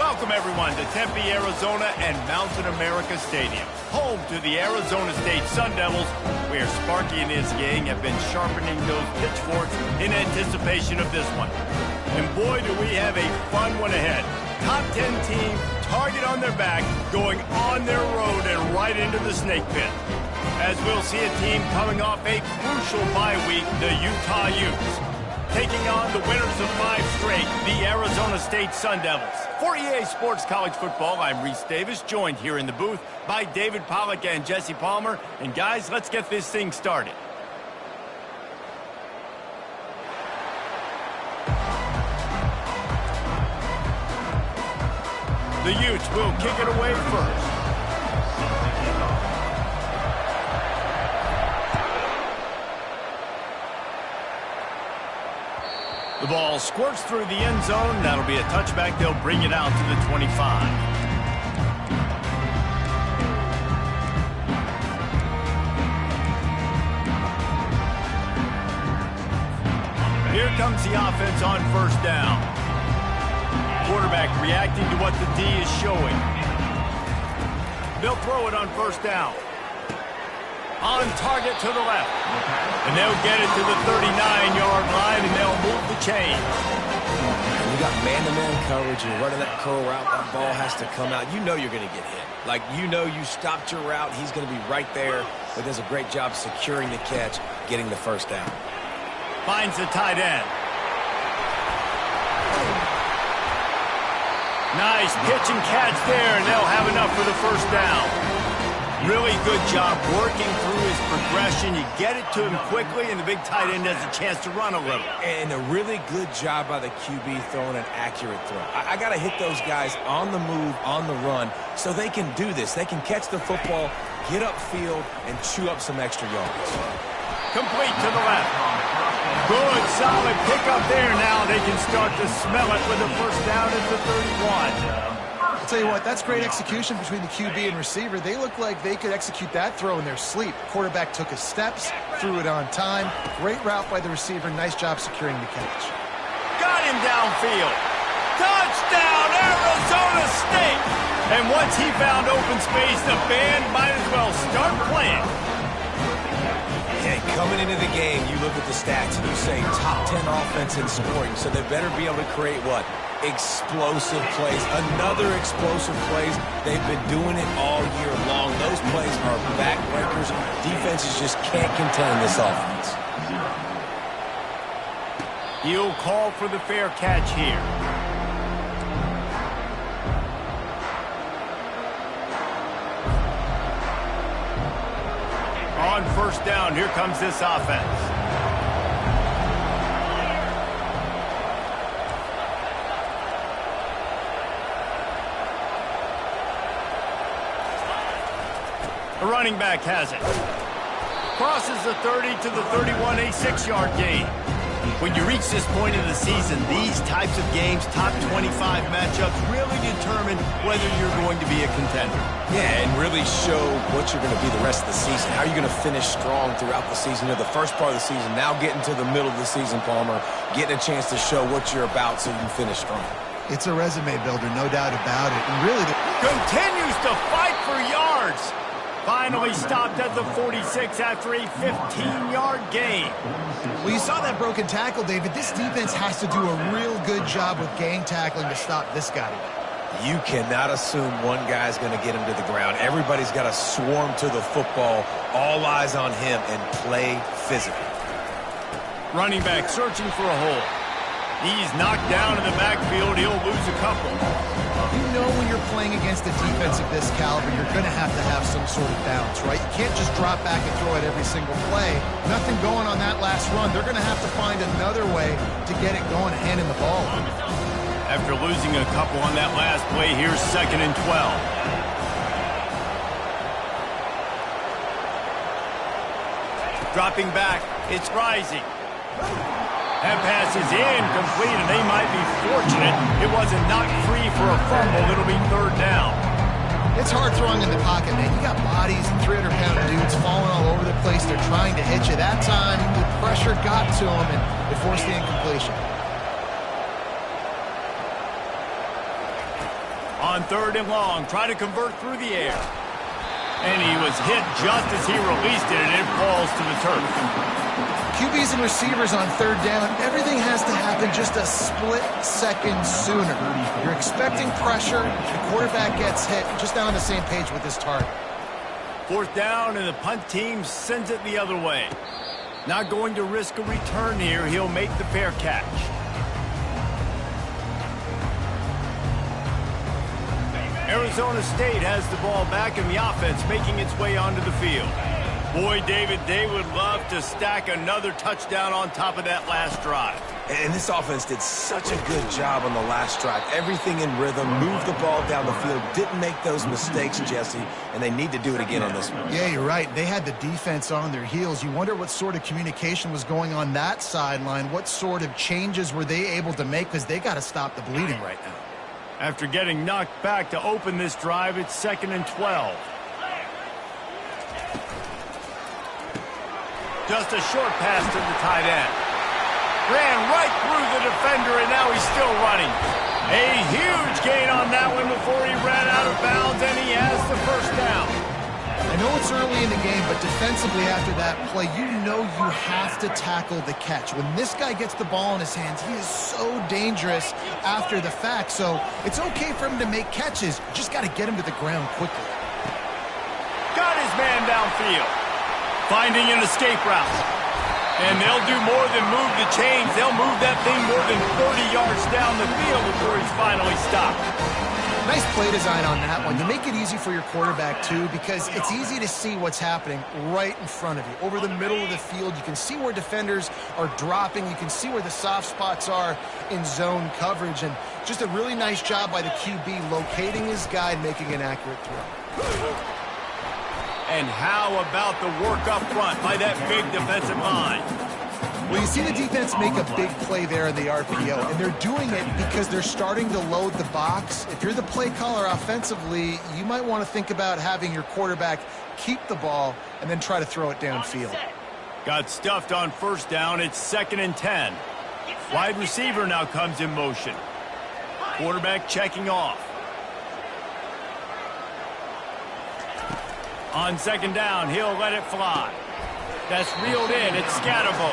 Welcome, everyone, to Tempe, Arizona and Mountain America Stadium, home to the Arizona State Sun Devils, where Sparky and his gang have been sharpening those pitchforks in anticipation of this one. And boy, do we have a fun one ahead. Top 10 team, target on their back, going on their road and right into the snake pit. As we'll see a team coming off a crucial bye week, the Utah Utes, taking on the winners of 5 straight, the Arizona State Sun Devils. For EA Sports College Football, I'm Reese Davis, joined here in the booth by David Pollack and Jesse Palmer. And guys, let's get this thing started. The Utes will kick it away first. The ball squirts through the end zone. That'll be a touchback. They'll bring it out to the 25. Here comes the offense on first down. Quarterback reacting to what the D is showing. They'll throw it on first down. On target to the left. And they'll get it to the 39-yard line, and they'll move the chain. When you got man-to-man coverage and running that curl route, that ball has to come out. You know you're going to get hit. Like, you know you stopped your route. He's going to be right there, but does a great job securing the catch, getting the first down. Finds the tight end. Nice pitch and catch there, and they'll have enough for the first down. Really good job working through his progression. You get it to him quickly, and the big tight end has a chance to run a little. And a really good job by the QB throwing an accurate throw. I got to hit those guys on the move, on the run, so they can do this. They can catch the football, get upfield, and chew up some extra yards. Complete to the left. Good, solid pickup there. Now they can start to smell it with a first down at the 31. I'll tell you what, that's great execution between the QB and receiver. They look like they could execute that throw in their sleep. Quarterback took his steps, threw it on time. Great route by the receiver. Nice job securing the catch. Got him downfield. Touchdown, Arizona State! And once he found open space, the band might as well start playing. Yeah, coming into the game, you look at the stats and you say top 10 offense in scoring, so they better be able to create what? Explosive plays. Another explosive plays. They've been doing it all year long. Those plays are backbreakers. Defenses just can't contain this offense. He'll call for the fair catch here. On first down, here comes this offense. The running back has it. Crosses the 30 to the 31, a 6-yard gain. When you reach this point in the season, these types of games, top 25 matchups, really determine whether you're going to be a contender. Yeah, and really show what you're going to be the rest of the season. How are you going to finish strong throughout the season, or the first part of the season, now getting to the middle of the season, Palmer, getting a chance to show what you're about so you can finish strong. It's a resume builder, no doubt about it. And really, continues to fight for yards. Finally stopped at the 46 after a 15-yard gain. well, you saw that broken tackle, David. This defense has to do a real good job with gang tackling to stop this guy. You cannot assume one guy's going to get him to the ground. Everybody's got to swarm to the football, all eyes on him, and play physical. Running back searching for a hole. He's knocked down in the backfield. He'll lose a couple. You know when you're playing against a defense of this caliber, you're going to have some sort of balance, right? You can't just drop back and throw it every single play. Nothing going on that last run. They're going to have to find another way to get it going, handing the ball. After losing a couple on that last play, here's 2nd and 12. Dropping back, it's rising. That pass is incomplete, and they might be fortunate it wasn't knocked free for a fumble. It'll be 3rd down. It's hard throwing in the pocket, man. You got bodies and 300-pound dudes falling all over the place. They're trying to hit you. That time, the pressure got to them, and they forced the incompletion. On 3rd and long, trying to convert through the air. And he was hit just as he released it, and it falls to the turf. QBs and receivers on 3rd down, everything has to happen just a split second sooner. You're expecting pressure, the quarterback gets hit, just not on the same page with his target. 4th down, and the punt team sends it the other way. Not going to risk a return here. He'll make the fair catch. Arizona State has the ball back, and the offense making its way onto the field. Boy, David, they would love to stack another touchdown on top of that last drive. And this offense did such a good job on the last drive. Everything in rhythm, moved the ball down the field, didn't make those mistakes, Jesse, and they need to do it again on this one. Yeah, you're right. They had the defense on their heels. You wonder what sort of communication was going on that sideline. What sort of changes were they able to make, because they got to stop the bleeding right now. After getting knocked back to open this drive, it's 2nd and 12. Just a short pass to the tight end. Ran right through the defender, and now he's still running. A huge gain on that one before he ran out of bounds, and he has the 1st down. I know it's early in the game, but defensively after that play, you know you have to tackle the catch. When this guy gets the ball in his hands, he is so dangerous after the fact. So it's okay for him to make catches. You just got to get him to the ground quickly. Got his man downfield. Finding an escape route. And they'll do more than move the chains. They'll move that thing more than 30 yards down the field before he's finally stopped. Nice play design on that one. You make it easy for your quarterback, too, because it's easy to see what's happening right in front of you. Over the middle of the field, you can see where defenders are dropping. You can see where the soft spots are in zone coverage. And just a really nice job by the QB locating his guy and making an accurate throw. And how about the work up front by that big defensive line? Well, you see the defense make a big play there in the RPO, and they're doing it because they're starting to load the box. If you're the play caller offensively, you might want to think about having your quarterback keep the ball and then try to throw it downfield. Got stuffed on 1st down. It's 2nd and 10. Wide receiver now comes in motion. Quarterback checking off. On 2nd down, he'll let it fly. That's reeled in. It's Scatterbo.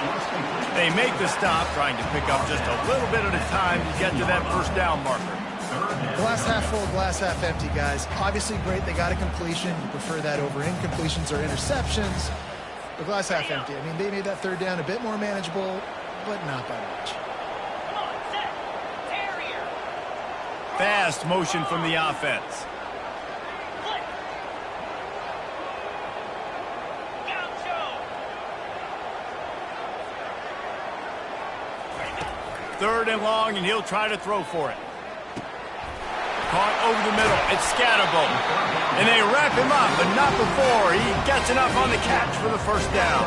They make the stop, trying to pick up just a little bit at a time to get to that 1st down marker. Glass half full, glass half empty, guys. Obviously great, they got a completion. You prefer that over incompletions or interceptions. But glass half empty. I mean, they made that 3rd down a bit more manageable, but not by much. Fast motion from the offense. Third and long, and he'll try to throw for it. Caught over the middle. It's Scatterbo. And they wrap him up, but not before he gets enough on the catch for the 1st down.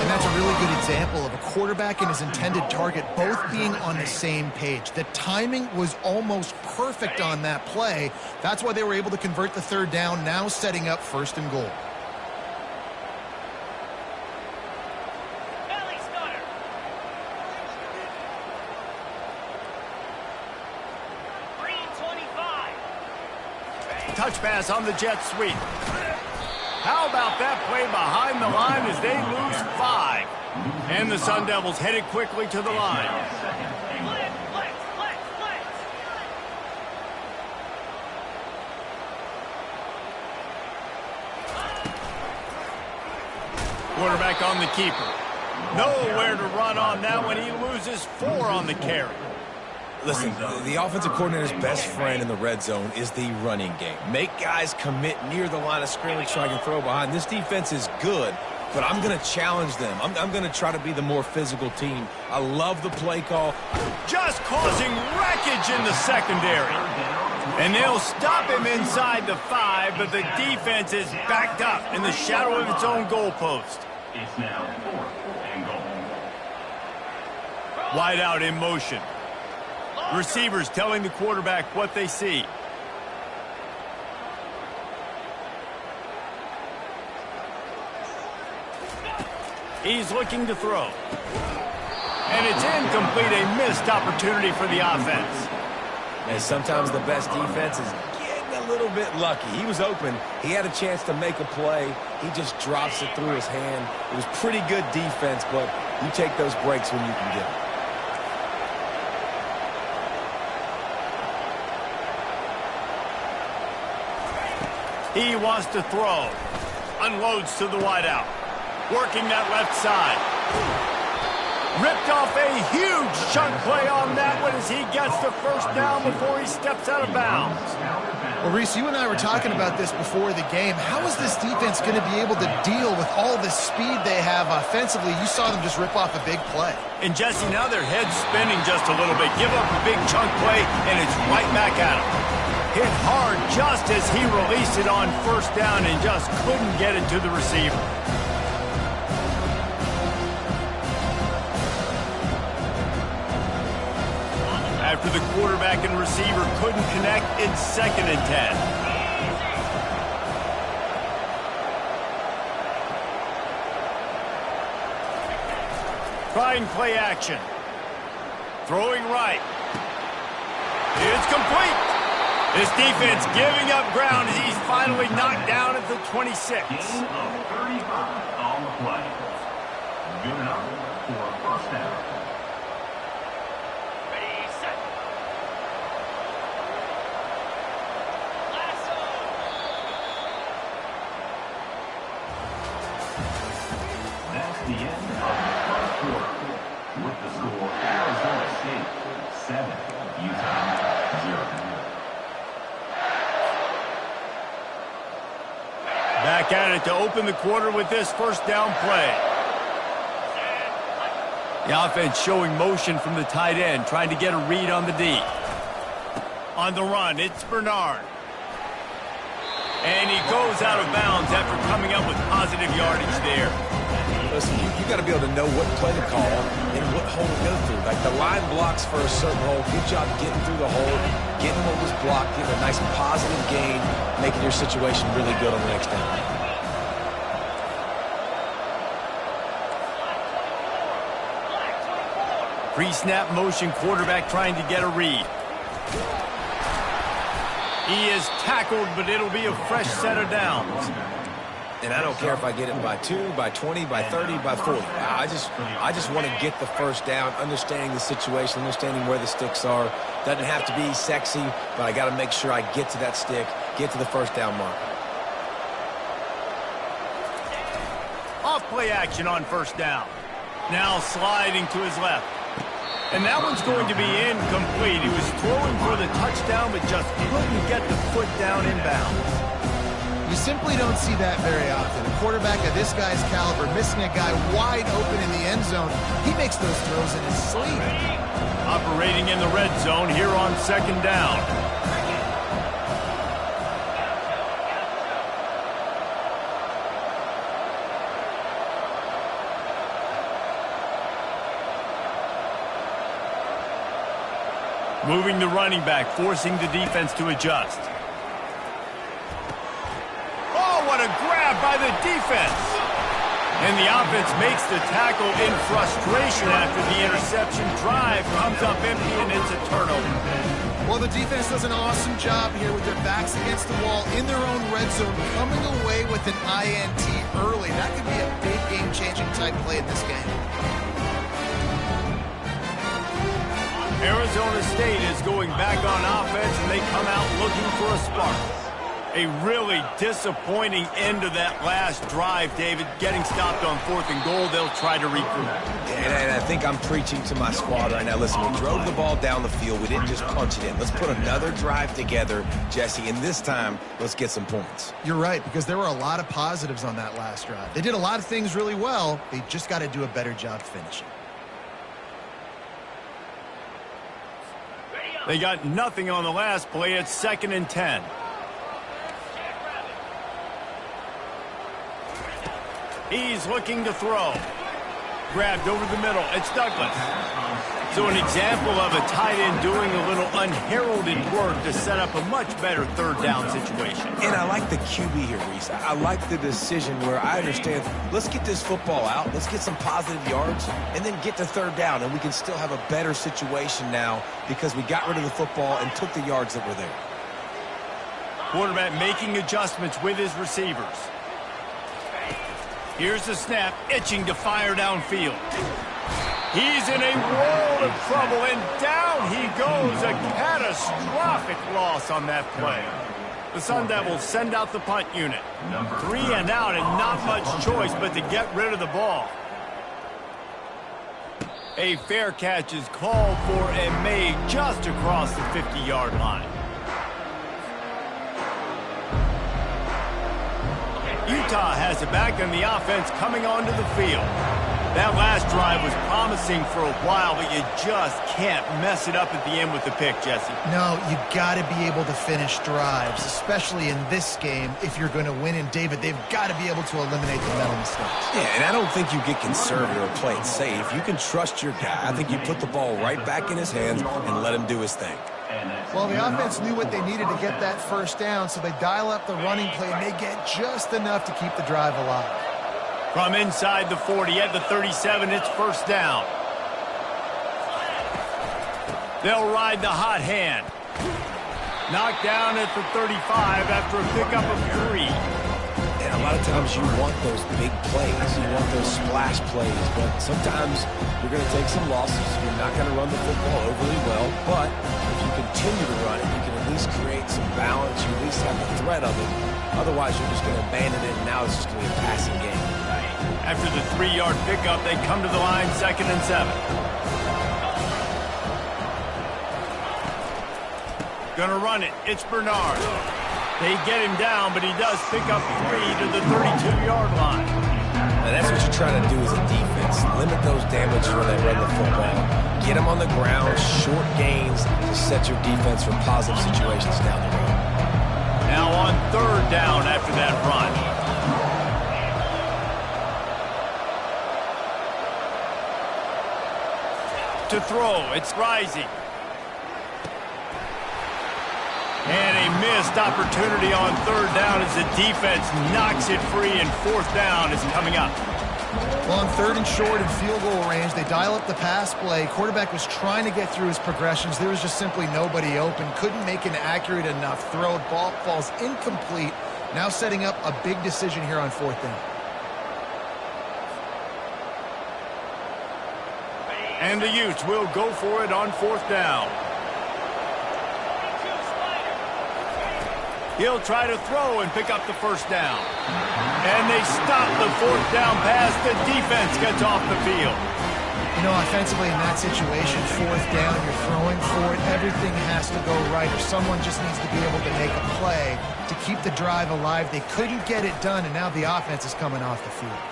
And that's a really good example of a quarterback and his intended target both being on the same page. The timing was almost perfect on that play. That's why they were able to convert the 3rd down, now setting up 1st and goal. Touch pass on the jet sweep. How about that play behind the line as they lose 5? And the Sun Devils headed quickly to the line. Quarterback on the keeper. Nowhere to run on that when he loses 4 on the carry. Listen, the offensive coordinator's best friend in the red zone is the running game. Make guys commit near the line of scrimmage so I can throw behind. This defense is good, but I'm going to challenge them. I'm going to try to be the more physical team. I love the play call. Just causing wreckage in the secondary. And they'll stop him inside the 5, but the defense is backed up in the shadow of its own goalpost. It's now 4th and goal. Wide out in motion. Receivers telling the quarterback what they see. He's looking to throw. And it's incomplete, a missed opportunity for the offense. And sometimes the best defense is getting a little bit lucky. He was open. He had a chance to make a play. He just drops it through his hand. It was pretty good defense, but you take those breaks when you can get them. He wants to throw. Unloads to the wideout. Working that left side. Ripped off a huge chunk play on that one as he gets the first down before he steps out of bounds. Well, Reese, you and I were talking about this before the game. How is this defense going to be able to deal with all the speed they have offensively? You saw them just rip off a big play. And Jesse, now their head's spinning just a little bit. Give up a big chunk play, and it's right back at him. Hit hard just as he released it on first down and just couldn't get it to the receiver. After the quarterback and receiver couldn't connect, it's 2nd and 10. Trying play action. Throwing right. It's complete. This defense giving up ground as he's finally knocked down at the 26. Gain of 35 on the play. Good enough for a first down. Ready, set. That's the end of the first quarter. With the score, Arizona State 7, Utah 0. Back at it to open the quarter with this first down play. The offense showing motion from the tight end, trying to get a read on the D. On the run, it's Bernard. And he goes out of bounds after coming up with positive yardage there. Listen, you got to be able to know what play to call and what hole to go through. Like the line blocks for a certain hole. Good job getting through the hole, getting what was blocked, getting a nice positive gain, making your situation really good on the next down. Pre-snap motion, quarterback trying to get a read. He is tackled, but it'll be a fresh set of downs. And I don't care if I get it by 2, by 20, by 30, by 40. I just want to get the first down, understanding the situation, understanding where the sticks are. Doesn't have to be sexy, but I got to make sure I get to that stick, get to the first down marker. Off play action on first down. Now sliding to his left. And that one's going to be incomplete. He was throwing for the touchdown, but just couldn't get the foot down inbounds. You simply don't see that very often. A quarterback of this guy's caliber missing a guy wide open in the end zone. He makes those throws in his sleep. Operating in the red zone here on 2nd down. Moving the running back, forcing the defense to adjust. What a grab by the defense. And the offense makes the tackle in frustration after the interception. Drive comes up empty, and it's a turnover. Well, the defense does an awesome job here with their backs against the wall in their own red zone, coming away with an INT early. That could be a big game-changing type play in this game. Arizona State is going back on offense, and they come out looking for a spark. A really disappointing end of that last drive, David. Getting stopped on 4th and goal, they'll try to regroup. And I think I'm preaching to my squad right now. Listen, we drove the ball down the field. We didn't just punch it in. Let's put another drive together, Jesse, and this time, let's get some points. You're right, because there were a lot of positives on that last drive. They did a lot of things really well. They just got to do a better job finishing. They got nothing on the last play. It's 2nd and 10. He's looking to throw. Grabbed over the middle. It's Douglas. So an example of a tight end doing a little unheralded work to set up a much better third down situation. And I like the QB here, Reese. I like the decision where I understand, let's get this football out, let's get some positive yards, and then get to third down, and we can still have a better situation now because we got rid of the football and took the yards that were there. Quarterback making adjustments with his receivers. Here's the snap, itching to fire downfield. He's in a world of trouble, and down he goes. A catastrophic loss on that play. The Sun Devils send out the punt unit. 3 and out, and not much choice but to get rid of the ball. A fair catch is called for and made just across the 50-yard line. Utah has it back, and the offense coming onto the field. That last drive was promising for a while, but you just can't mess it up at the end with the pick, Jesse. No, you got to be able to finish drives, especially in this game if you're going to win. And, David, they've got to be able to eliminate the mental mistakes. Yeah, and I don't think you get conservative or play it safe. You can trust your guy. I think you put the ball right back in his hands and let him do his thing. Well, the offense knew what they needed to get that first down, so they dial up the running play, and they get just enough to keep the drive alive. From inside the 40 at the 37, it's first down. They'll ride the hot hand. Knocked down at the 35 after a pickup of 3. And a lot of times you want those big plays. You want those splash plays. But sometimes you're going to take some losses. You're not going to run the football overly well. But if you continue to run it, you can at least create some balance. You at least have the threat of it. Otherwise, you're just going to abandon it, and now it's just going to be a passing game. After the 3-yard pickup, they come to the line, 2nd and 7. Gonna run it. It's Bernard. They get him down, but he does pick up 3 to the 32-yard line. And that's what you're trying to do as a defense. Limit those damages when they run the football. Get them on the ground, short gains to set your defense for positive situations down the road. Now on 3rd down after that run. To throw, it's Rising. And a missed opportunity on 3rd down as the defense knocks it free, and 4th down is coming up. Well, on 3rd and short and field goal range, they dial up the pass play. Quarterback was trying to get through his progressions. There was just simply nobody open. Couldn't make an accurate enough throw. Ball falls incomplete. Now setting up a big decision here on 4th down. And the Utes will go for it on 4th down. He'll try to throw and pick up the 1st down. And they stop the 4th down pass. The defense gets off the field. You know, offensively in that situation, 4th down, you're throwing for it. Everything has to go right, or someone just needs to be able to make a play to keep the drive alive. They couldn't get it done, and now the offense is coming off the field.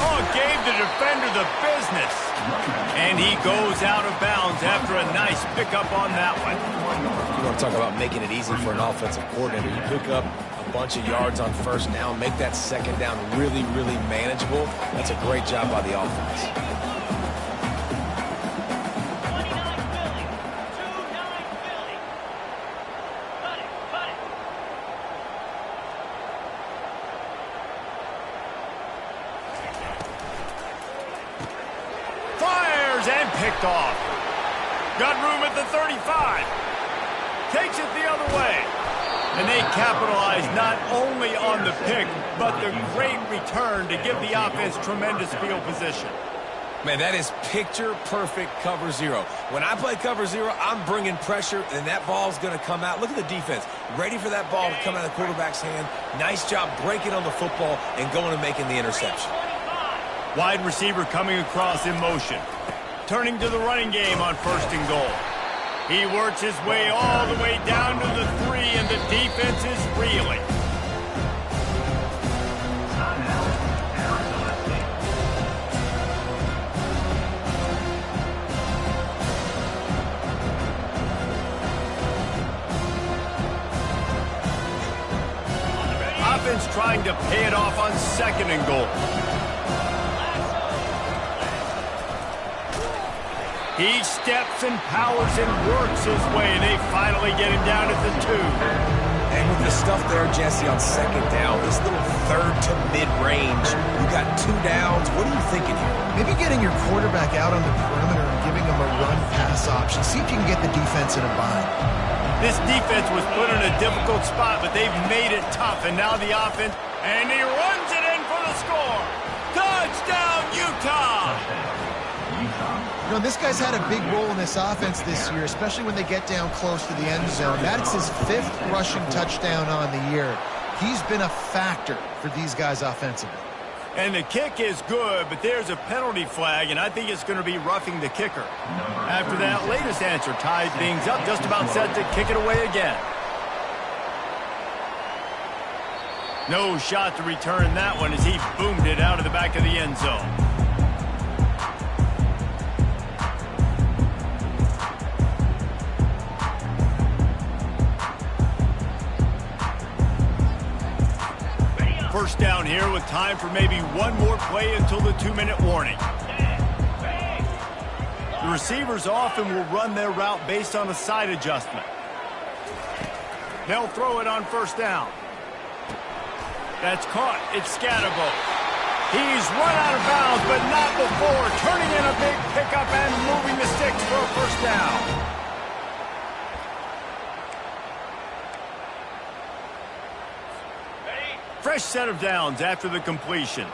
Oh, gave the defender the business. And he goes out of bounds after a nice pickup on that one. You want to talk about making it easy for an offensive coordinator. You pick up a bunch of yards on 1st down, make that 2nd down really, really manageable. That's a great job by the offense. And picked off. Got room at the 35. Takes it the other way. And they capitalize not only on the pick, but the great return to give the offense tremendous field position. Man, that is picture-perfect cover 0. When I play cover 0, I'm bringing pressure, and that ball's going to come out. Look at the defense. Ready for that ball to come out of the quarterback's hand. Nice job breaking on the football and going and making the interception. Wide receiver coming across in motion. Turning to the running game on 1st and goal. He works his way all the way down to the 3, and the defense is reeling. Offense trying to pay it off on 2nd and goal. He steps and powers and works his way, and they finally get him down at the 2. And with the stuff there, Jesse, on second down, this little third to mid-range, you got 2 downs. What are you thinking here? Maybe getting your quarterback out on the perimeter and giving him a run-pass option. See if you can get the defense in a bind. This defense was put in a difficult spot, but they've made it tough, and now the offense, and he runs it in for the score. Touchdown, Utah! You know, this guy's had a big role in this offense this year, especially when they get down close to the end zone. That's his 5th rushing touchdown on the year. He's been a factor for these guys offensively. And the kick is good, but there's a penalty flag, and I think it's going to be roughing the kicker. After that latest answer tied things up, just about set to kick it away again. No shot to return that one as he boomed it out of the back of the end zone. First down here with time for maybe one more play until the 2-minute warning. The receivers often will run their route based on a side adjustment. They'll throw it on first down. That's caught. It's Scatterbo. He's run out of bounds, but not before turning in a big pickup and moving the sticks for a first down. Fresh set of downs after the completion.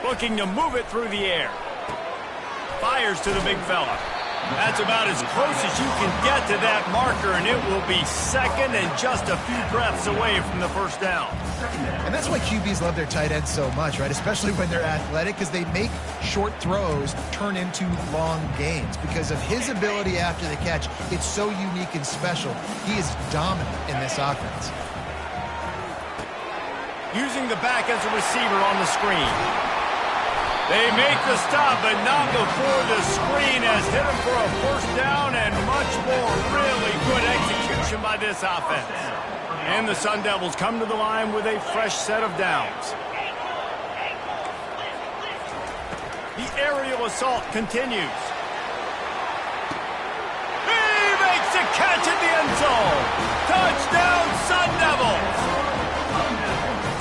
Looking to move it through the air. Fires to the big fella. That's about as close as you can get to that marker, and it will be second and just a few breaths away from the first down. And that's why QBs love their tight ends so much, right? Especially when they're athletic, because they make short throws turn into long gains. Because of his ability after the catch, it's so unique and special. He is dominant in this offense. Using the back as a receiver on the screen. They make the stop, but not before the screen has hit him for a first down and much more. Really good execution by this offense. And the Sun Devils come to the line with a fresh set of downs. The aerial assault continues. He makes a catch at the end zone. Touchdown, Sun Devils!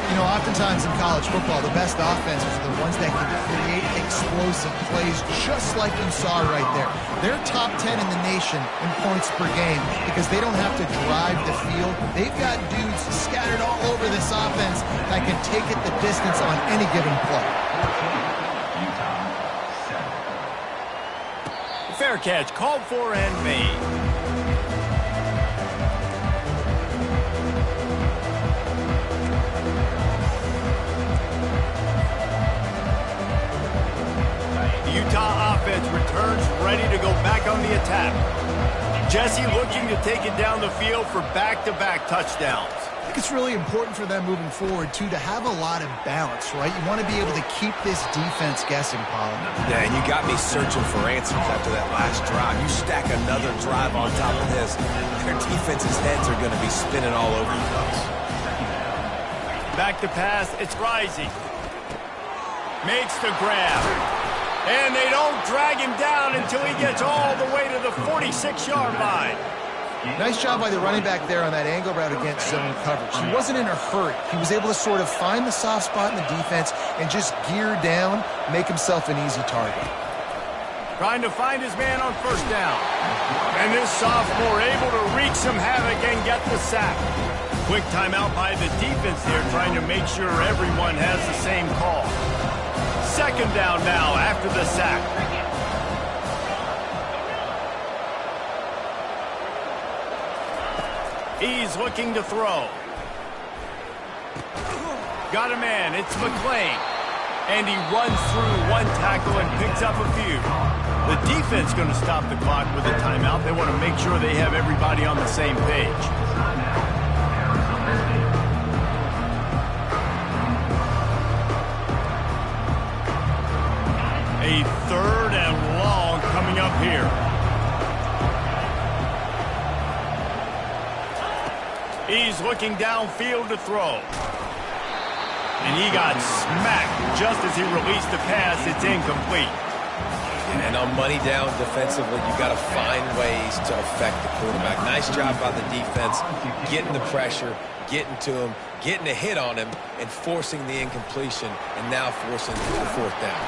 You know, oftentimes in college football, the best offenses are the ones that can create explosive plays, just like you saw right there. They're top 10 in the nation in points per game because they don't have to drive the field. They've got dudes scattered all over this offense that can take it the distance on any given play. Fair catch, called for and made. Utah offense returns ready to go back on the attack. Jesse looking to take it down the field for back-to-back touchdowns. I think it's really important for them moving forward, too, to have a lot of balance, right? You want to be able to keep this defense guessing, Paul. Yeah, and you got me searching for answers after that last drive. You stack another drive on top of this, their defense's heads are going to be spinning all over the place. Back to pass, it's Rising. Makes the grab. And they don't drag him down until he gets all the way to the 46-yard line. Nice job by the running back there on that angle route against zone coverage. He wasn't in a hurry. He was able to sort of find the soft spot in the defense and just gear down, make himself an easy target. Trying to find his man on first down. And this sophomore able to wreak some havoc and get the sack. Quick timeout by the defense here, trying to make sure everyone has the same call. Second down now after the sack. He's looking to throw. Got a man, it's McClain. And he runs through one tackle and picks up a few. The defense going to stop the clock with a timeout. They want to make sure they have everybody on the same page. A third and long coming up here. He's looking downfield to throw. And he got smacked just as he released the pass. It's incomplete. And on money down defensively, you got to find ways to affect the quarterback. Nice job by the defense, getting the pressure, getting to him, getting a hit on him, and forcing the incompletion, and now forcing the fourth down.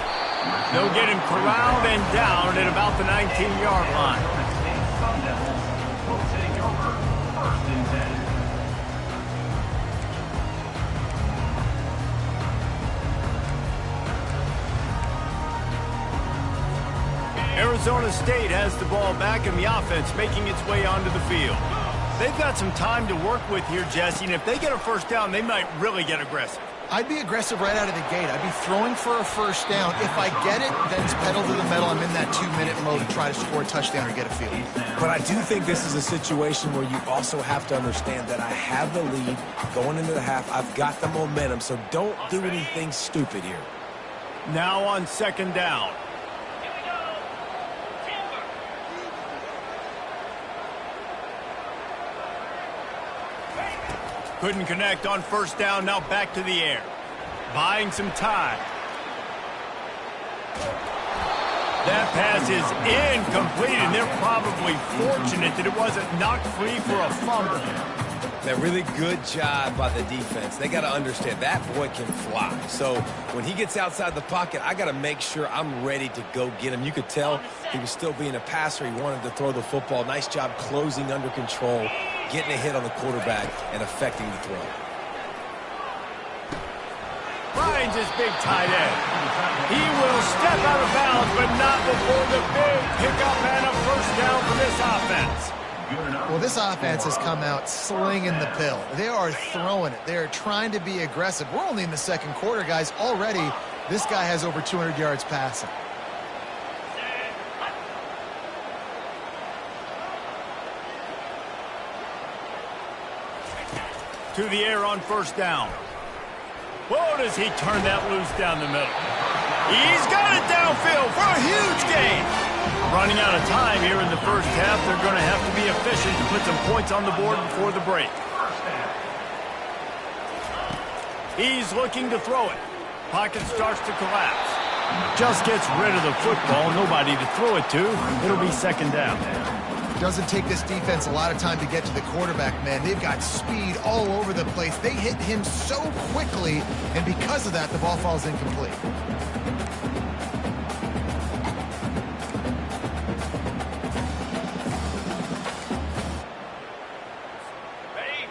They'll get him corralled and down at about the 19-yard line. Sun Devils will take over 1st and 10. Arizona State has the ball back in the offense, making its way onto the field. They've got some time to work with here, Jesse, and if they get a first down, they might really get aggressive. I'd be aggressive right out of the gate. I'd be throwing for a first down. If I get it, then it's pedal to the metal. I'm in that 2-minute mode to try to score a touchdown or get a field. But I do think this is a situation where you also have to understand that I have the lead going into the half. I've got the momentum, so don't do anything stupid here. Now on 2nd down. Couldn't connect on 1st down, now back to the air. Buying some time. That pass is incomplete, and they're probably fortunate that it wasn't knocked free for a fumble. A really good job by the defense. They got to understand that boy can fly. So when he gets outside the pocket, I got to make sure I'm ready to go get him. You could tell he was still being a passer. He wanted to throw the football. Nice job closing under control, getting a hit on the quarterback, and affecting the throw. Finds his big tight end. He will step out of bounds, but not before the big pickup and a first down for this offense. Well, this offense has come out slinging the pill. They are throwing it. They are trying to be aggressive. We're only in the 2nd quarter, guys. Already, this guy has over 200 yards passing. To the air on 1st down. Whoa, does he turn that loose down the middle? He's got it downfield for a huge gain. Running out of time here in the 1st half. They're going to have to be efficient to put some points on the board before the break. He's looking to throw it. Pocket starts to collapse. Just gets rid of the football. Nobody to throw it to. It'll be 2nd down. Doesn't take this defense a lot of time to get to the quarterback, man. They've got speed all over the place. They hit him so quickly, and because of that, the ball falls incomplete.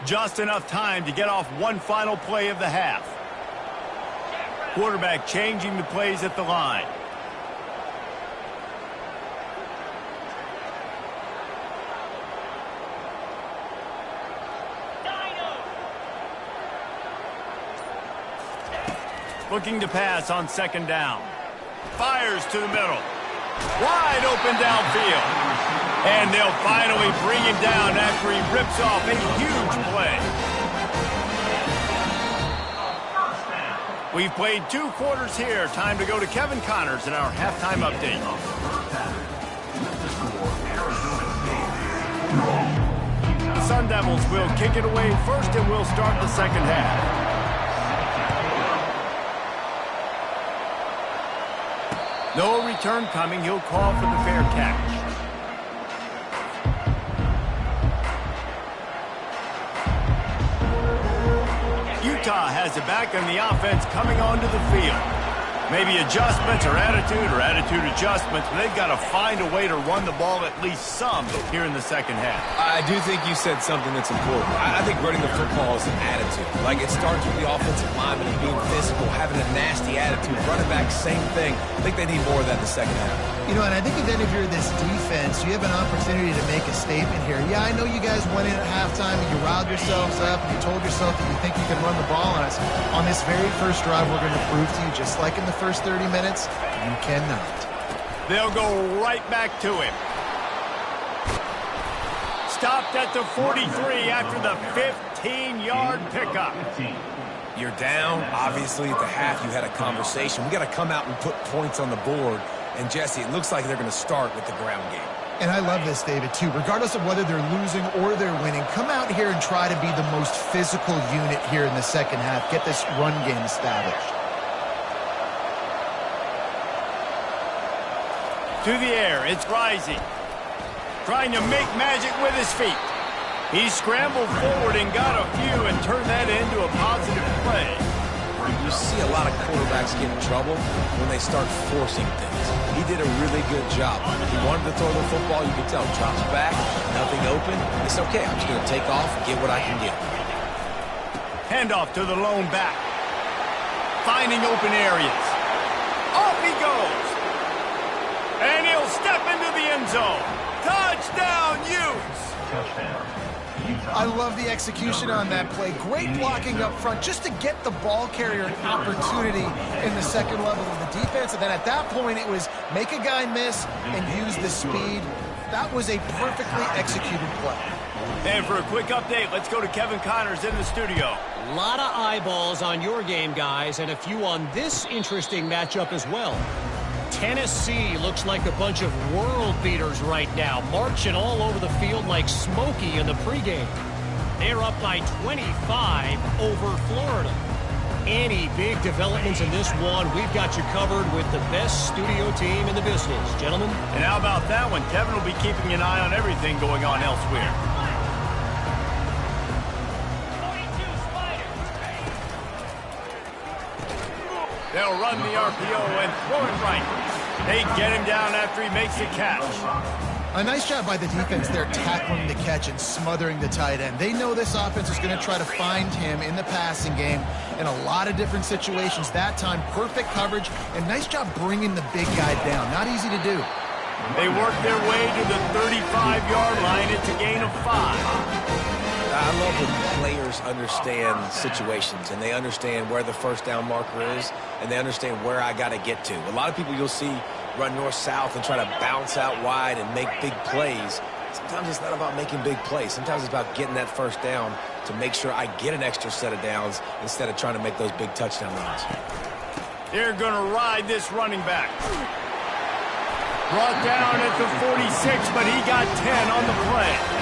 Just enough time to get off one final play of the half. Quarterback changing the plays at the line. Looking to pass on 2nd down. Fires to the middle. Wide open downfield. And they'll finally bring him down after he rips off a huge play. We've played 2 quarters here. Time to go to Kevin Connors in our halftime update. The Sun Devils will kick it away first, and we'll start the 2nd half. No return coming. He'll call for the fair catch. Utah has it back on the offense coming onto the field. Maybe adjustments or attitude adjustments, but they've got to find a way to run the ball at least some here in the 2nd half. I do think you said something that's important. I think running the football is an attitude. Like, it starts with the offensive lineman being physical, having a nasty attitude. Running back, same thing. I think they need more of that in the 2nd half. You know, and I think then if you're this defense, you have an opportunity to make a statement here. Yeah, I know you guys went in at halftime and you riled yourselves up and you told yourself that you think you can run the ball on us. On this very first drive, we're going to prove to you, just like in the first 30 minutes, you cannot. They'll go right back to him. Stopped at the 43 after the 15-yard pickup. You're down. Obviously, at the half, you had a conversation. We got to come out and put points on the board. And, Jesse, it looks like they're going to start with the ground game. And I love this, David, too. Regardless of whether they're losing or they're winning, come out here and try to be the most physical unit here in the second half. Get this run game established. To the air, it's Rising. Trying to make magic with his feet. He scrambled forward and got a few and turned that into a positive play. You see a lot of quarterbacks get in trouble when they start forcing things. He did a really good job. He wanted to throw the football. You can tell. Drops back, nothing open. It's okay. I'm just going to take off and get what I can get. Handoff to the lone back. Finding open areas. Off he goes. And he'll step into the end zone. Touchdown, Utes! Touchdown. I love the execution on that play. Great blocking up front just to get the ball carrier an opportunity in the second level of the defense. And then at that point, it was make a guy miss and use the speed. That was a perfectly executed play. And for a quick update, let's go to Kevin Connors in the studio. A lot of eyeballs on your game, guys, and a few on this interesting matchup as well. Tennessee looks like a bunch of world beaters right now, marching all over the field like Smokey in the pregame. They're up by 25 over Florida. Any big developments in this one, we've got you covered with the best studio team in the business, gentlemen. And how about that one? Kevin will be keeping an eye on everything going on elsewhere. They'll run the RPO and throw it right. They get him down after he makes the catch. A nice job by the defense there, tackling the catch and smothering the tight end. They know this offense is going to try to find him in the passing game in a lot of different situations. That time, perfect coverage, and nice job bringing the big guy down. Not easy to do. They work their way to the 35-yard line. It's a gain of 5. I love when players understand situations and they understand where the first down marker is and they understand where I got to get to. A lot of people you'll see run north-south and try to bounce out wide and make big plays. Sometimes it's not about making big plays. Sometimes it's about getting that first down to make sure I get an extra set of downs instead of trying to make those big touchdown runs. They're going to ride this running back. Brought down at the 46, but he got 10 on the play.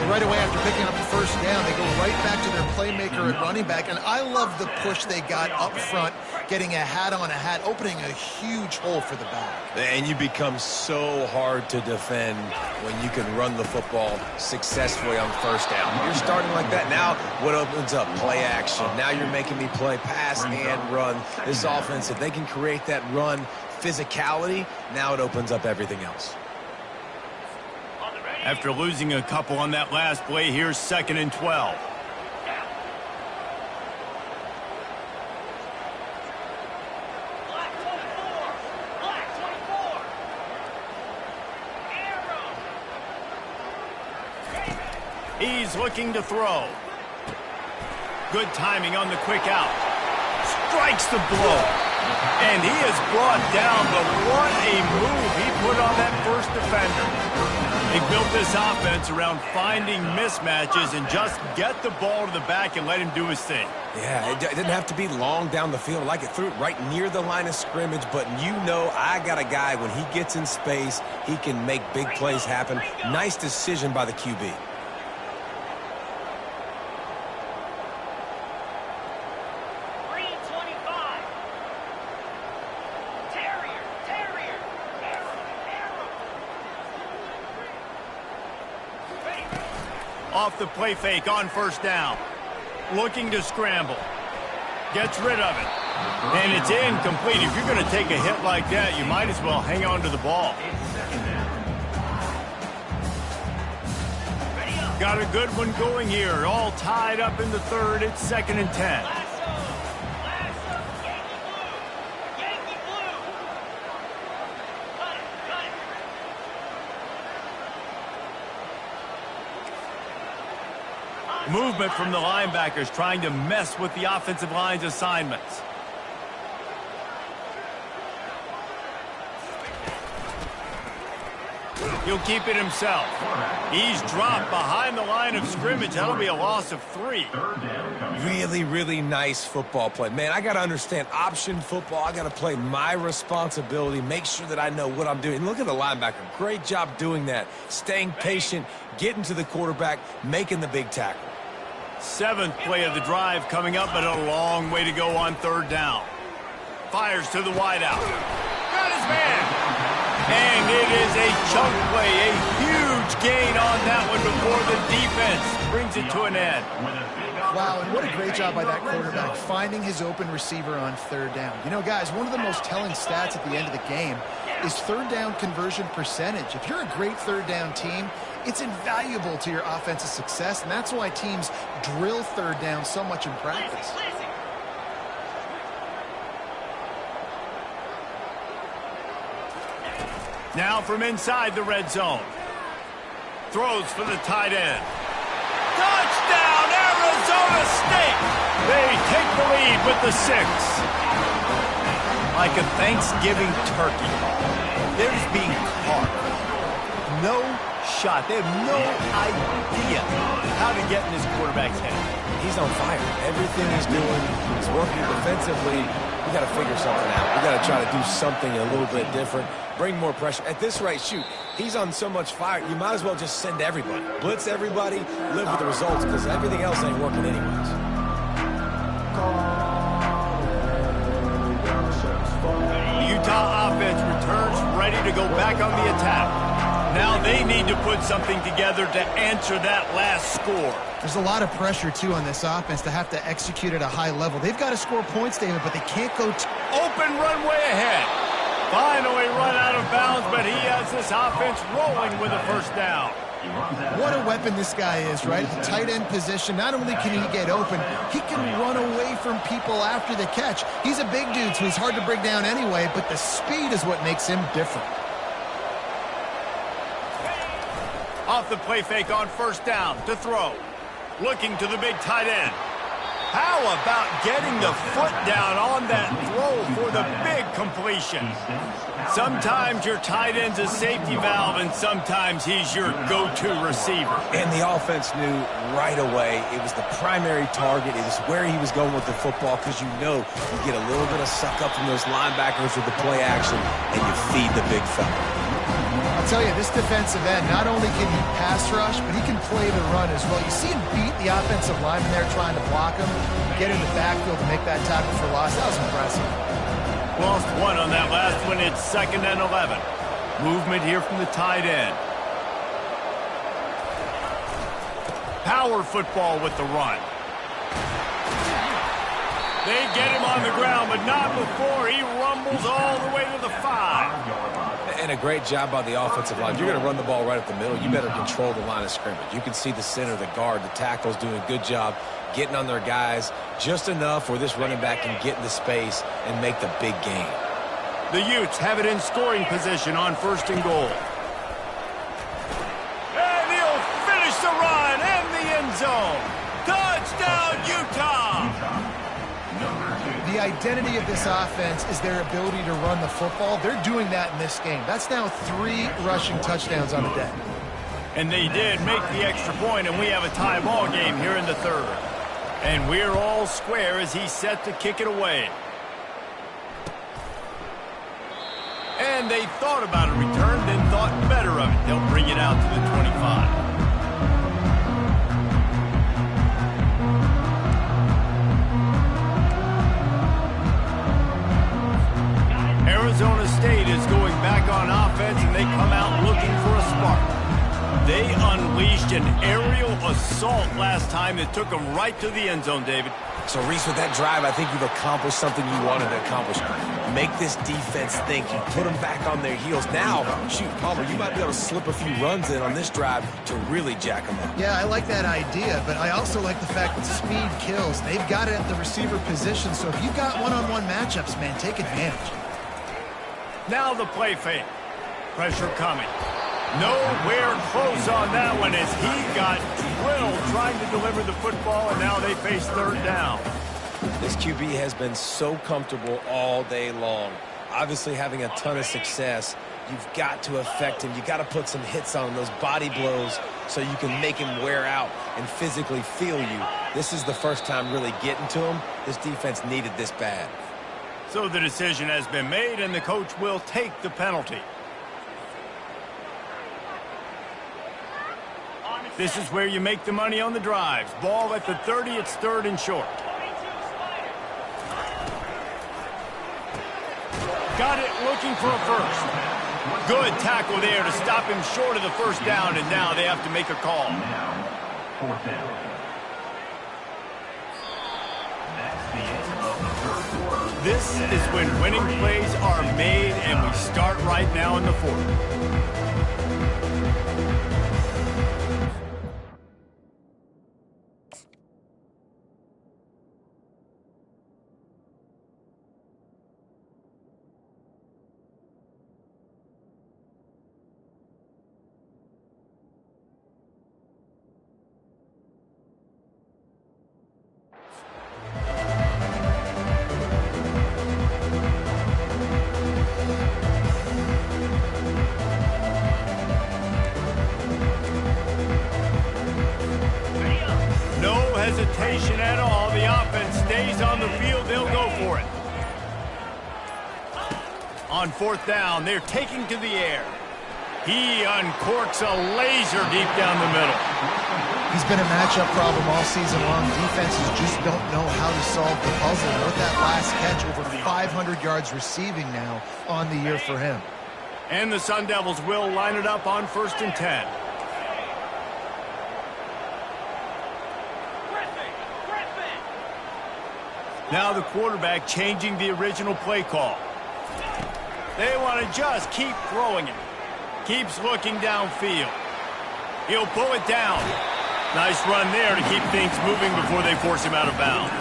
Right away after picking up the first down, they go right back to their playmaker at running back. And I love the push they got up front, getting a hat on a hat, opening a huge hole for the back. And you become so hard to defend when you can run the football successfully on first down. You're starting like that. Now what opens up? Play action. Now you're making me play pass and run. This offense, if they can create that run physicality, now it opens up everything else. After losing a couple on that last play, here's 2nd and 12. He's looking to throw. Good timing on the quick out. Strikes the blow. And he is brought down, but what a move he put on that first defender. They built this offense around finding mismatches and just get the ball to the back and let him do his thing. Yeah, it didn't have to be long down the field. Like it threw it right near the line of scrimmage, but you know I got a guy, when he gets in space, he can make big plays happen. Nice decision by the QB. Off the play fake on first down. Looking to scramble. Gets rid of it. And it's incomplete. If you're going to take a hit like that, you might as well hang on to the ball. Got a good one going here. All tied up in the third. It's 2nd and 10. Movement from the linebackers trying to mess with the offensive line's assignments. He'll keep it himself. He's dropped behind the line of scrimmage. That'll be a loss of 3. Really, really nice football play. Man, I got to understand option football. I got to play my responsibility, make sure that I know what I'm doing. Look at the linebacker. Great job doing that. Staying patient, getting to the quarterback, making the big tackle. 7th play of the drive coming up, but a long way to go on 3rd down. Fires to the wideout. Got his man. And it is a chunk play, a huge gain on that one before the defense brings it to an end. Wow, and what a great job by that quarterback, finding his open receiver on 3rd down. You know, guys, one of the most telling stats at the end of the game is 3rd down conversion percentage. If you're a great 3rd down team, it's invaluable to your offensive success, and that's why teams drill 3rd down so much in practice. Now from inside the red zone. Throws for the tight end. Touchdown, Arizona State! They take the lead with the 6. Like a Thanksgiving turkey. They're just being carved. No shot. They have no idea how to get in this quarterback's head. He's on fire. Everything he's doing is working defensively. We got to figure something out. We got to try to do something a little bit different. Bring more pressure. At this rate, shoot, he's on so much fire, you might as well just send everybody. Blitz everybody, live with the results, because everything else ain't working anyways. The Utah offense returns ready to go back on the attack. Now they need to put something together to answer that last score. There's a lot of pressure, too, on this offense to have to execute at a high level. They've got to score points, David, but they can't go open runway ahead. Finally run out of bounds, but he has this offense rolling with a 1st down. What a weapon this guy is, right? At the tight end position, not only can he get open, he can run away from people after the catch. He's a big dude, so he's hard to bring down anyway, but the speed is what makes him different. Off the play fake on 1st down to throw. Looking to the big tight end. How about getting the foot down on that throw for the big completion? Sometimes your tight end's a safety valve, and sometimes he's your go-to receiver. And the offense knew right away it was the primary target. It was where he was going with the football, because you know you get a little bit of suck up from those linebackers with the play action, and you feed the big fella. I'll tell you, this defensive end, not only can he pass rush, but he can play the run as well. You see him beat the offensive lineman there trying to block him, get in the backfield to make that tackle for loss. That was impressive. Lost 1 on that last one. It's 2nd and 11. Movement here from the tight end. Power football with the run. They get him on the ground, but not before he rumbles all the way to the 5. And a great job by the offensive line. You're going to run the ball right up the middle. You better control the line of scrimmage. You can see the center, the guard, the tackle's doing a good job getting on their guys just enough where this running back can get into space and make the big gain. The Utes have it in scoring position on 1st and goal. And he'll finish the run and the end zone. Touchdown, Utah! The identity of this offense is their ability to run the football. They're doing that in this game. That's now 3 rushing touchdowns on the day. And they did make the extra point, and we have a tie ball game here in the 3rd. And we're all square as he's set to kick it away. And they thought about a return, then thought better of it. They'll bring it out to the 25. Arizona State is going back on offense, and they come out looking for a spark. They unleashed an aerial assault last time that took them right to the end zone, David. So, Reese, with that drive, I think you've accomplished something you wanted to accomplish. Make this defense think. You put them back on their heels. Now, shoot, Palmer, you might be able to slip a few runs in on this drive to really jack them up. Yeah, I like that idea, but I also like the fact that speed kills. They've got it at the receiver position, so if you've got one-on-one matchups, man, take advantage. Now the play fake. Pressure coming. Nowhere close on that one as he got drilled trying to deliver the football, and now they face 3rd down. This QB has been so comfortable all day long. Obviously having a ton of success, You've got to affect him. You've got to put some hits on him, those body blows, so you can make him wear out and physically feel you. This is the first time really getting to him. This defense needed this bad. So the decision has been made, and the coach will take the penalty. This is where you make the money on the drives. Ball at the 30, it's 3rd and short. Got it, looking for a first. Good tackle there to stop him short of the first down, and now they have to make a call. Now, 4th down. That's the end of the 3rd quarter. This is when winning plays are made, and we start right now in the 4th. Hesitation at all. The offense stays on the field. They'll go for it. On 4th down, they're taking to the air. He uncorks a laser deep down the middle. He's been a matchup problem all season long. Defenses just don't know how to solve the puzzle. And with that last catch, over 500 yards receiving now on the year for him. And the Sun Devils will line it up on 1st and 10. Now the quarterback changing the original play call. They want to just keep throwing it. Keeps looking downfield. He'll pull it down. Nice run there to keep things moving before they force him out of bounds.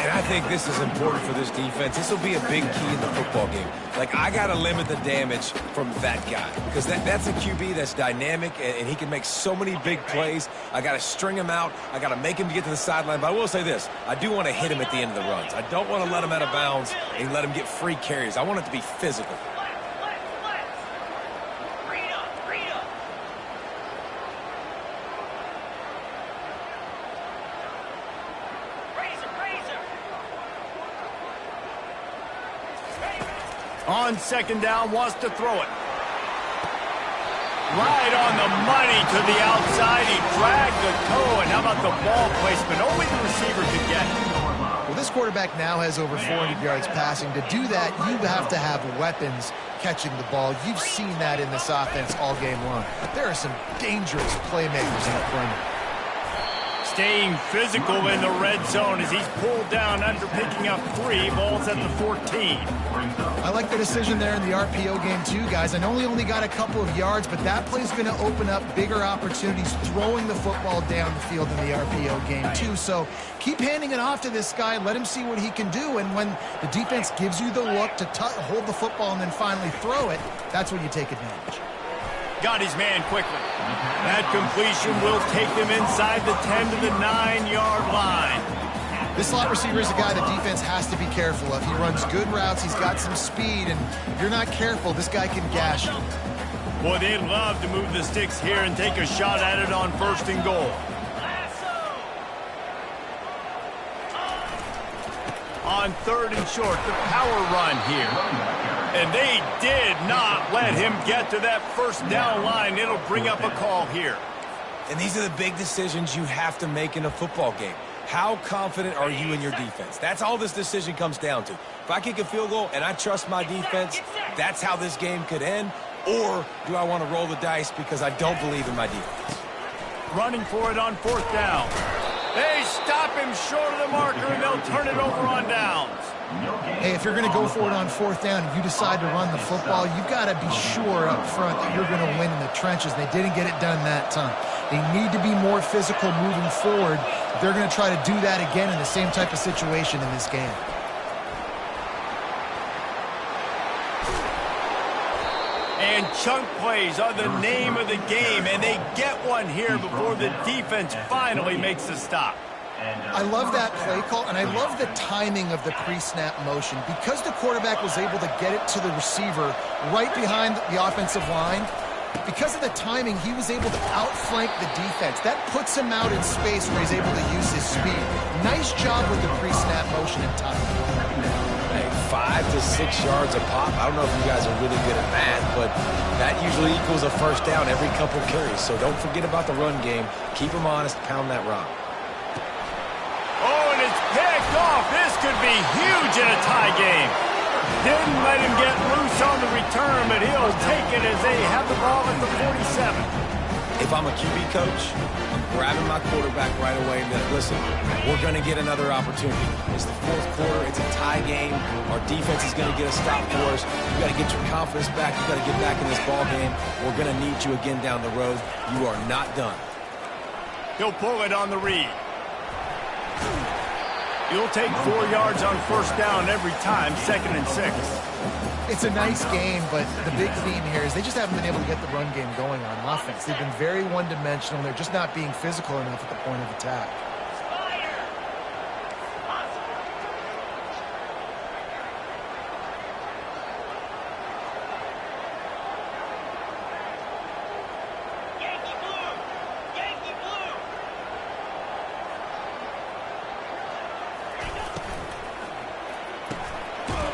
And I think this is important for this defense. This will be a big key in the football game. Like, I got to limit the damage from that guy because that's a QB that's dynamic, and he can make so many big plays. I got to string him out. I got to make him get to the sideline. But I will say this. I do want to hit him at the end of the runs. I don't want to let him out of bounds and let him get free carries. I want it to be physical. On 2nd down, wants to throw it. Right on the money to the outside. He dragged the toe, and how about the ball placement? Only the receiver could get it. Well, this quarterback now has over 400 yards passing. To do that, you have to have weapons catching the ball. You've seen that in this offense all game long. There are some dangerous playmakers in the perimeter. Staying physical in the red zone as he's pulled down after picking up 3. Balls at the 14. I like the decision there in the RPO game too, guys. I know he only got a couple of yards, but that play's going to open up bigger opportunities throwing the football down the field in the RPO game too. So keep handing it off to this guy. Let him see what he can do. And when the defense gives you the look to hold the football and then finally throw it, that's when you take advantage. Got his man quickly. That completion will take them inside the 10 to the 9-yard line. This slot receiver is a guy the defense has to be careful of. He runs good routes. He's got some speed, and if you're not careful, this guy can gash you. Boy, they'd love to move the sticks here and take a shot at it on 1st and goal. On 3rd and short, the power run here. And they did not let him get to that 1st down line. It'll bring up a call here. And these are the big decisions you have to make in a football game. How confident are you in your defense? That's all this decision comes down to. If I kick a field goal and I trust my defense, that's how this game could end. Or do I want to roll the dice because I don't believe in my defense? Running for it on 4th down. They stop him short of the marker, and they'll turn it over on downs. Hey, if you're going to go for it on 4th down and you decide to run the football, you've got to be sure up front that you're going to win in the trenches. They didn't get it done that time. They need to be more physical moving forward. They're going to try to do that again in the same type of situation in this game. And chunk plays are the name of the game, and they get one here before the defense finally makes a stop. I love that play call, and I love the timing of the pre-snap motion. Because the quarterback was able to get it to the receiver right behind the offensive line, because of the timing, he was able to outflank the defense. That puts him out in space where he's able to use his speed. Nice job with the pre-snap motion and timing. Hey, 5 to 6 yards a pop. I don't know if you guys are really good at math, but that usually equals a first down every couple carries. So don't forget about the run game. Keep them honest. Pound that rock. Oh, and it's picked off. This could be huge in a tie game. Didn't let him get loose on the return, but he'll take it as they have the ball at the 47. If I'm a QB coach, I'm grabbing my quarterback right away and be like, listen, we're going to get another opportunity. It's the fourth quarter. It's a tie game. Our defense is going to get a stop for us. You got to get your confidence back. You got to get back in this ball game. We're going to need you again down the road. You are not done. He'll pull it on the read. You'll take 4 yards on first down every time, 2nd and 6. It's a nice game, but the big theme here is they just haven't been able to get the run game going on offense. They've been very one-dimensional. They're just not being physical enough at the point of attack.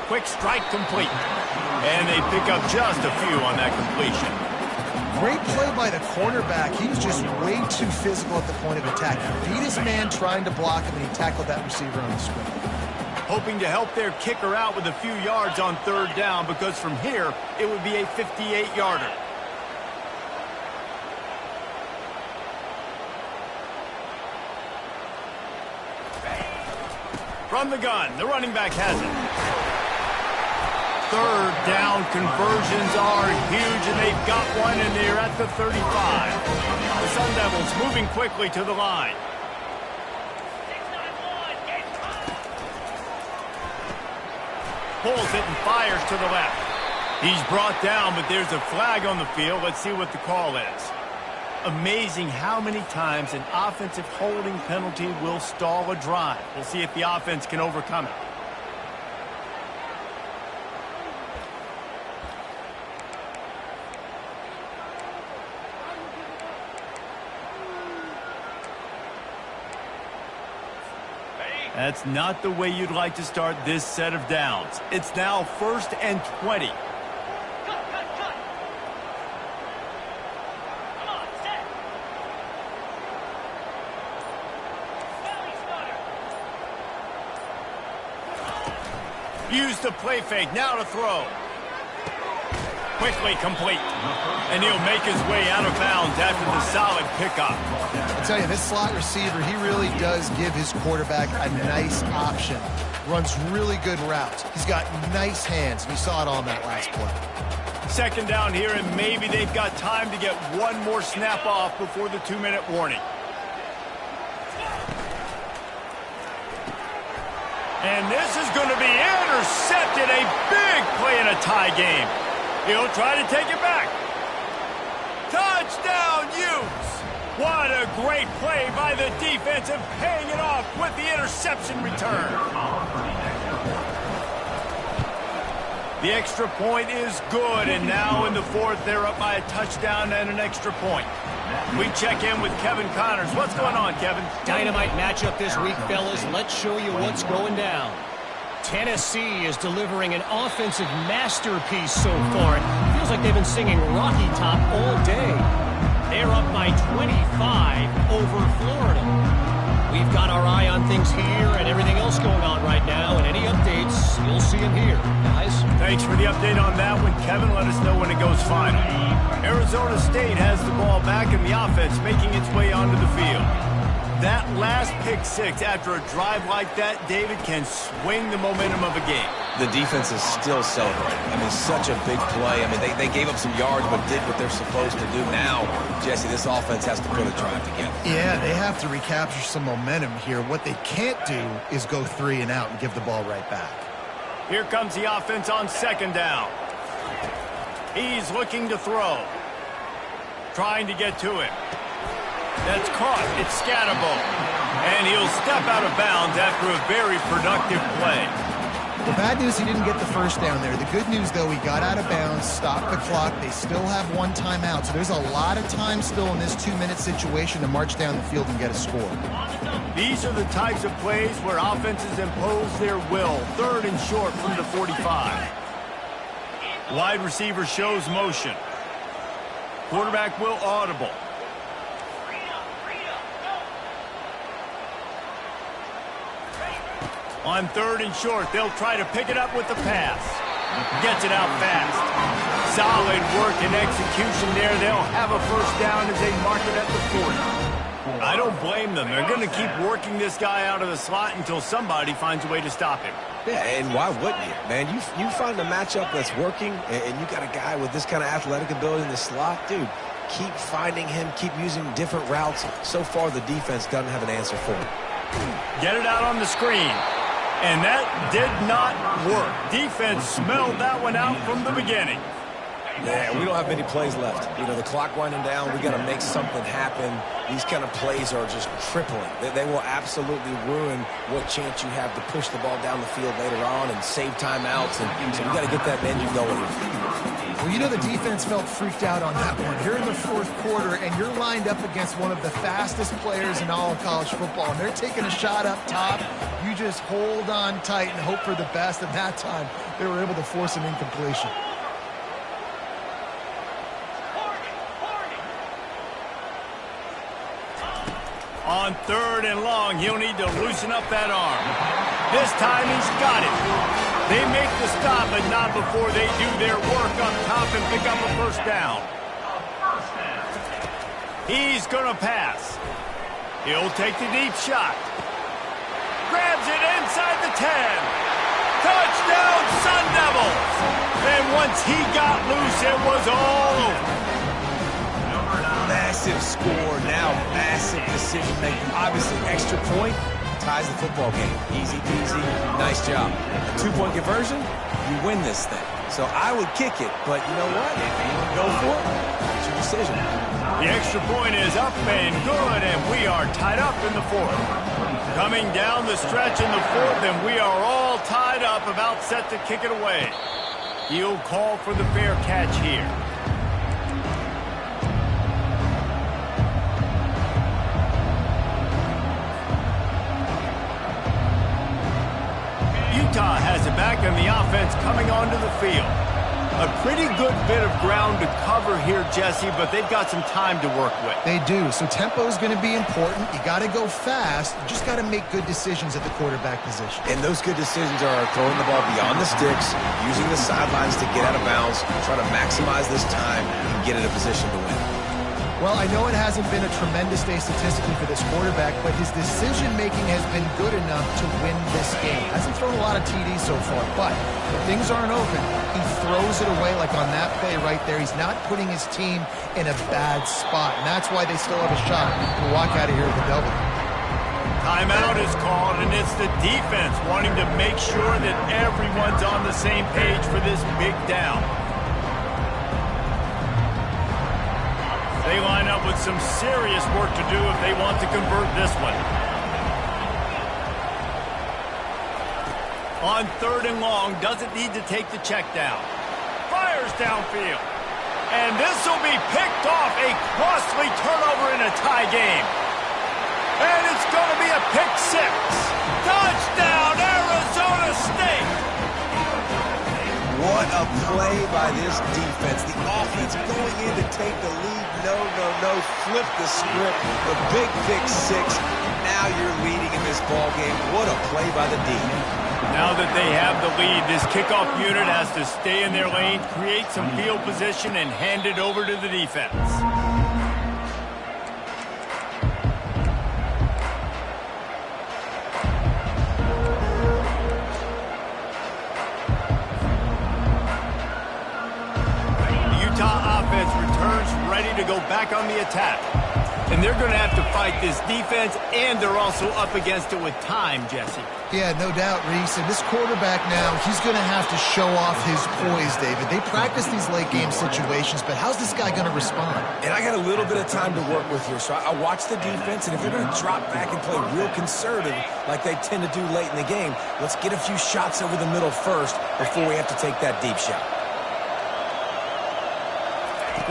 Quick strike complete. And they pick up just a few on that completion. Great play by the cornerback. He was just way too physical at the point of attack. He beat his man trying to block him, and he tackled that receiver on the screen. Hoping to help their kicker out with a few yards on 3rd down, because from here, it would be a 58-yarder. From the gun, the running back has it. 3rd down conversions are huge, and they've got one, and they're at the 35. The Sun Devils moving quickly to the line. Pulls it and fires to the left. He's brought down, but there's a flag on the field. Let's see what the call is. Amazing how many times an offensive holding penalty will stall a drive. We'll see if the offense can overcome it. That's not the way you'd like to start this set of downs. It's now 1st and 20. Come on, set. Use the play fake, now to throw. Quickly complete. And he'll make his way out of bounds after the solid pickup. I tell you, this slot receiver, he really does give his quarterback a nice option. Runs really good routes. He's got nice hands. We saw it all in that last play. 2nd down here, and maybe they've got time to get one more snap off before the 2-minute warning. And this is going to be intercepted. A big play in a tie game. He'll try to take it back. Touchdown, Utes! What a great play by the defensive, paying it off with the interception return. The extra point is good, and now in the 4th, they're up by a touchdown and an extra point. We check in with Kevin Connors. What's going on, Kevin? Dynamite matchup this week, fellas. Let's show you what's going down. Tennessee is delivering an offensive masterpiece so far. It feels like they've been singing Rocky Top all day. They're up by 25 over Florida. We've got our eye on things here and everything else going on right now, and any updates, you'll see them here. Guys? Thanks for the update on that one, Kevin. Let us know when it goes final. Arizona State has the ball back in the offense, making its way onto the field. That last pick 6 after a drive like that, David, can swing the momentum of a game. The defense is still celebrating. I mean, such a big play. I mean, they gave up some yards but did what they're supposed to do. Now, Jesse, this offense has to put a drive together. Yeah, they have to recapture some momentum here. What they can't do is go 3 and out and give the ball right back. Here comes the offense on 2nd down. He's looking to throw. Trying to get to it. That's caught. It's Scatterbo. And he'll step out of bounds after a very productive play. The bad news, he didn't get the first down there. The good news, though, he got out of bounds, stopped the clock. They still have one timeout, so there's a lot of time still in this 2-minute situation to march down the field and get a score. These are the types of plays where offenses impose their will. 3rd and short from the 45. Wide receiver shows motion. Quarterback will audible. On 3rd and short, they'll try to pick it up with the pass. Gets it out fast. Solid work and execution there. They'll have a first down as they mark it at the 40. I don't blame them. They're going to keep working this guy out of the slot until somebody finds a way to stop him. Yeah, and why wouldn't you, man? You find a matchup that's working, and you got a guy with this kind of athletic ability in the slot, dude. Keep finding him, keep using different routes. So far, the defense doesn't have an answer for him. Get it out on the screen. And that did not work. Defense smelled that one out from the beginning. Yeah, we don't have many plays left. You know, the clock winding down, we got to make something happen. These kind of plays are just crippling. They will absolutely ruin what chance you have to push the ball down the field later on and save timeouts. And so we got to get that menu going. Well, you know the defense felt freaked out on that one. You're in the 4th quarter, and you're lined up against one of the fastest players in all of college football, and they're taking a shot up top. You just hold on tight and hope for the best, and that time they were able to force an incompletion. On 3rd and long, he'll need to loosen up that arm. This time he's got it. They make the stop, but not before they do their work up top and pick up a first down. He's going to pass. He'll take the deep shot. Grabs it inside the 10. Touchdown, Sun Devils! And once he got loose, it was all over. Massive score, now massive decision-making. Obviously, extra point ties the football game. Easy peasy, nice job. A 2-point conversion, you win this thing. So I would kick it, but you know what? If you want to go for it, it's your decision. The extra point is up and good, and we are tied up in the 4th. Coming down the stretch in the 4th, and we are all tied up, about set to kick it away. He'll call for the fair catch here. Utah has it back, and the offense coming onto the field. A pretty good bit of ground to cover here, Jesse, but they've got some time to work with. They do, so tempo is going to be important. You got to go fast. You just got to make good decisions at the quarterback position. And those good decisions are throwing the ball beyond the sticks, using the sidelines to get out of bounds, trying to maximize this time and get in a position to win. Well, I know it hasn't been a tremendous day statistically for this quarterback, but his decision-making has been good enough to win this game. Hasn't thrown a lot of TDs so far, but if things aren't open, he throws it away like on that play right there. He's not putting his team in a bad spot, and that's why they still have a shot to walk out of here with a W. Timeout is called, and it's the defense wanting to make sure that everyone's on the same page for this big down. They line up with some serious work to do if they want to convert this one. On 3rd and long, doesn't need to take the check down. Fires downfield. And this will be picked off, a costly turnover in a tie game. And it's going to be a pick 6. Touchdown, Arizona State! What a play by this defense. The offense going in to take the lead. No. Flip the script. The big pick 6. Now you're leading in this ball game. What a play by the D. Now that they have the lead, this kickoff unit has to stay in their lane, create some field position, and hand it over to the defense. Returns ready to go back on the attack. And they're going to have to fight this defense, and they're also up against it with time, Jesse. Yeah, no doubt, Reese. And this quarterback now, he's going to have to show off his poise, David. They practice these late-game situations, but how's this guy going to respond? And I got a little bit of time to work with here, so I watch the defense, and if they're going to drop back and play real conservative like they tend to do late in the game, let's get a few shots over the middle first before we have to take that deep shot.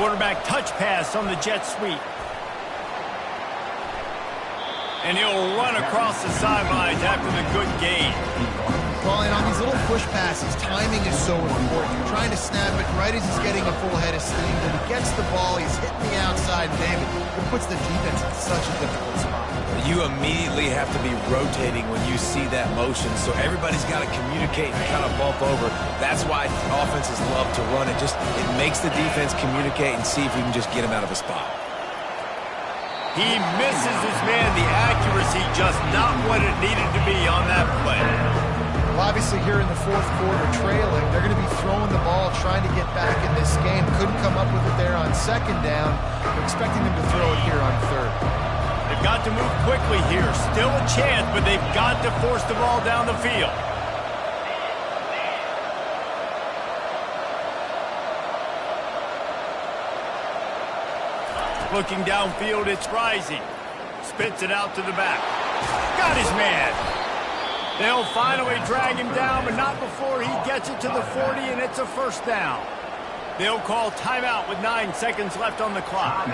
Quarterback touch pass on the jet sweep. And he'll run across the sidelines after the good gain. Well, and on these little push passes, timing is so important. You're trying to snap it right as he's getting a full head of steam. Then he gets the ball, he's hitting the outside, David. It puts the defense in such a difficult spot. You immediately have to be rotating when you see that motion, so everybody's got to communicate and kind of bump over. That's why offenses love to run it. It makes the defense communicate and see if we can just get him out of a spot. He misses his man. The accuracy just not what it needed to be on that play. Well, obviously here in the fourth quarter trailing, they're going to be throwing the ball, trying to get back in this game. Couldn't come up with it there on second down. We're expecting them to throw it here on third. They've got to move quickly here. Still a chance, but they've got to force the ball down the field. Looking downfield, it's rising. Spits it out to the back. Got his man. They'll finally drag him down, but not before he gets it to the 40, and it's a first down. They'll call timeout with 9 seconds left on the clock.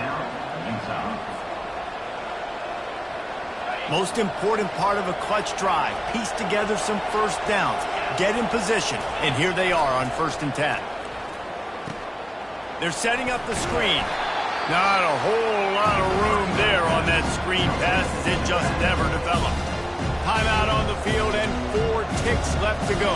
Most important part of a clutch drive. Piece together some first downs. Get in position, and here they are on 1st and 10. They're setting up the screen. Not a whole lot of room there on that screen pass as it just never developed. Timeout on the field and 4 ticks left to go.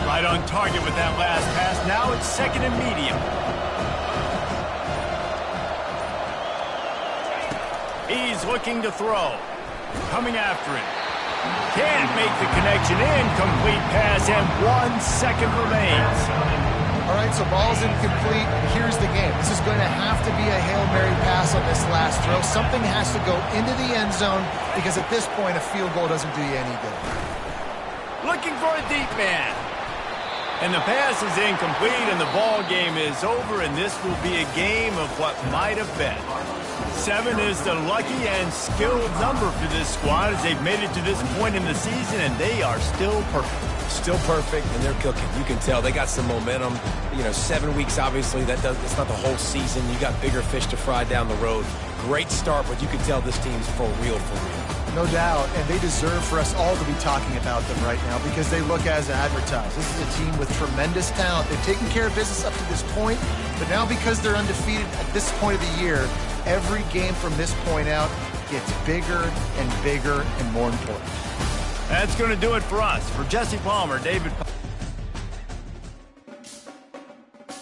Right on target with that last pass. Now it's 2nd and medium. He's looking to throw. Coming after him. Can't make the connection. Incomplete pass, and 1 second remains. All right, so ball's incomplete. Here's the game. This is going to have to be a Hail Mary pass on this last throw. Something has to go into the end zone because at this point, a field goal doesn't do you any good. Looking for a deep man. And the pass is incomplete, and the ball game is over, and this will be a game of what might have been. 7 is the lucky and skilled number for this squad as they've made it to this point in the season, and they are still perfect. Still perfect, and they're cooking. You can tell they got some momentum. 7 weeks, obviously, it's not the whole season. You got bigger fish to fry down the road. Great start, but you can tell this team's for real, for real. No doubt, and they deserve for us all to be talking about them right now because they look as advertised. This is a team with tremendous talent. They've taken care of business up to this point, but now because they're undefeated at this point of the year, every game from this point out gets bigger and bigger and more important. That's going to do it for us. For Jesse Palmer, David